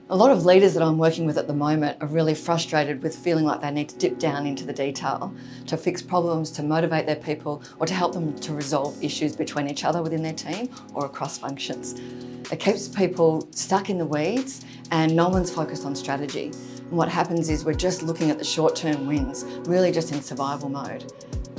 A lot of leaders that I'm working with at the moment are really frustrated with feeling like they need to dip down into the detail to fix problems, to motivate their people, or to help them to resolve issues between each other within their team or across functions. It keeps people stuck in the weeds and no one's focused on strategy. And what happens is we're just looking at the short-term wins, really just in survival mode.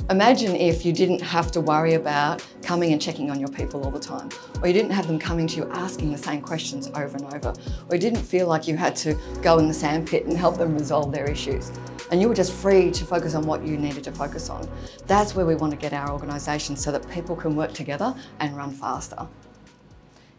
Imagine if you didn't have to worry about coming and checking on your people all the time, or you didn't have them coming to you asking the same questions over and over, or you didn't feel like you had to go in the sandpit and help them resolve their issues, and you were just free to focus on what you needed to focus on. That's where we want to get our organisation so that people can work together and run faster.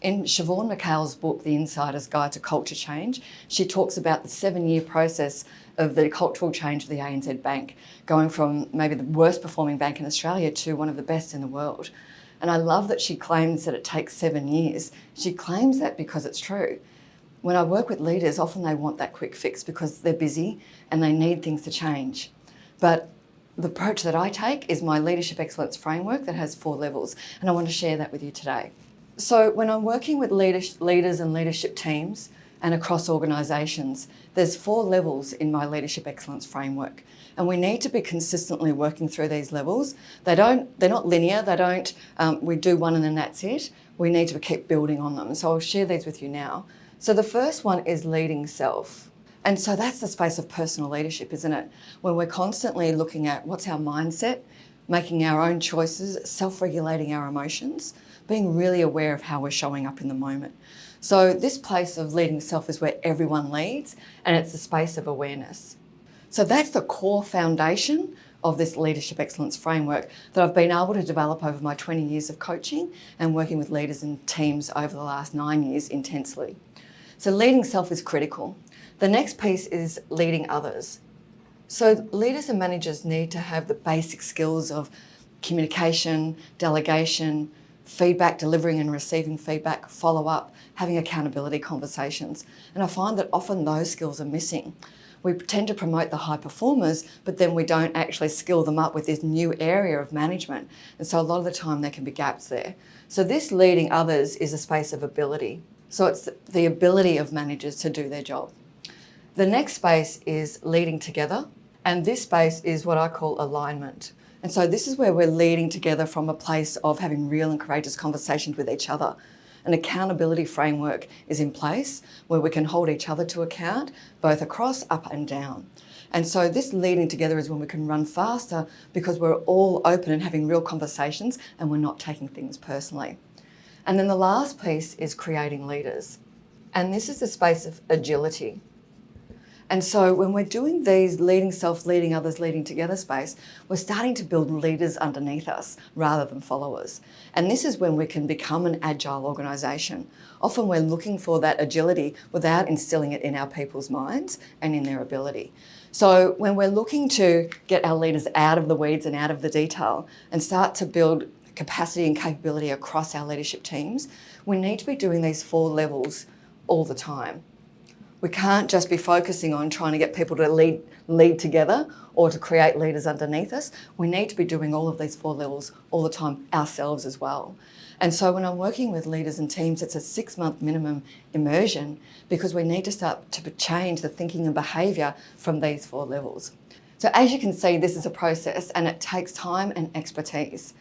In Siobhan McHale's book, The Insider's Guide to Culture Change, she talks about the 7-year process of the cultural change of the ANZ Bank, going from maybe the worst performing bank in Australia to one of the best in the world. And I love that she claims that it takes 7 years. She claims that because it's true. When I work with leaders, often they want that quick fix because they're busy and they need things to change. But the approach that I take is my leadership excellence framework that has 4 levels, and I want to share that with you today. So when I'm working with leaders and leadership teams and across organisations, there's 4 levels in my leadership excellence framework. And we need to be consistently working through these levels. They're not linear, we do one and then that's it. We need to keep building on them. So I'll share these with you now. So the first one is leading self. And so that's the space of personal leadership, isn't it? When we're constantly looking at what's our mindset, making our own choices, self-regulating our emotions, being really aware of how we're showing up in the moment. So this place of leading self is where everyone leads, and it's the space of awareness. So that's the core foundation of this leadership excellence framework that I've been able to develop over my 20 years of coaching and working with leaders and teams over the last 9 years intensely. So leading self is critical. The next piece is leading others. So leaders and managers need to have the basic skills of communication, delegation, feedback, delivering and receiving feedback, follow-up, having accountability conversations. And I find that often those skills are missing. We tend to promote the high performers, but then we don't actually skill them up with this new area of management. And so a lot of the time there can be gaps there. So this leading others is a space of ability. So it's the ability of managers to do their job. The next space is leading together. And this space is what I call alignment. And so this is where we're leading together from a place of having real and courageous conversations with each other. An accountability framework is in place where we can hold each other to account, both across, up and down. And so this leading together is when we can run faster because we're all open and having real conversations and we're not taking things personally. And then the last piece is creating leaders. And this is the space of agility. And so when we're doing these leading self, leading others, leading together space, we're starting to build leaders underneath us rather than followers. And this is when we can become an agile organisation. Often we're looking for that agility without instilling it in our people's minds and in their ability. So when we're looking to get our leaders out of the weeds and out of the detail and start to build capacity and capability across our leadership teams, we need to be doing these 4 levels all the time. We can't just be focusing on trying to get people to lead together or to create leaders underneath us. We need to be doing all of these 4 levels all the time ourselves as well. And so when I'm working with leaders and teams, it's a 6-month minimum immersion because we need to start to change the thinking and behaviour from these 4 levels. So as you can see, this is a process and it takes time and expertise.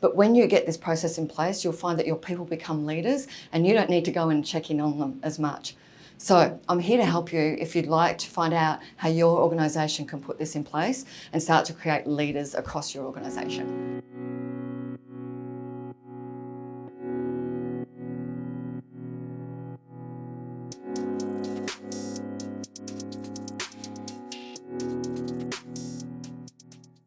But when you get this process in place, you'll find that your people become leaders and you don't need to go and check in on them as much. So I'm here to help you if you'd like to find out how your organisation can put this in place and start to create leaders across your organisation.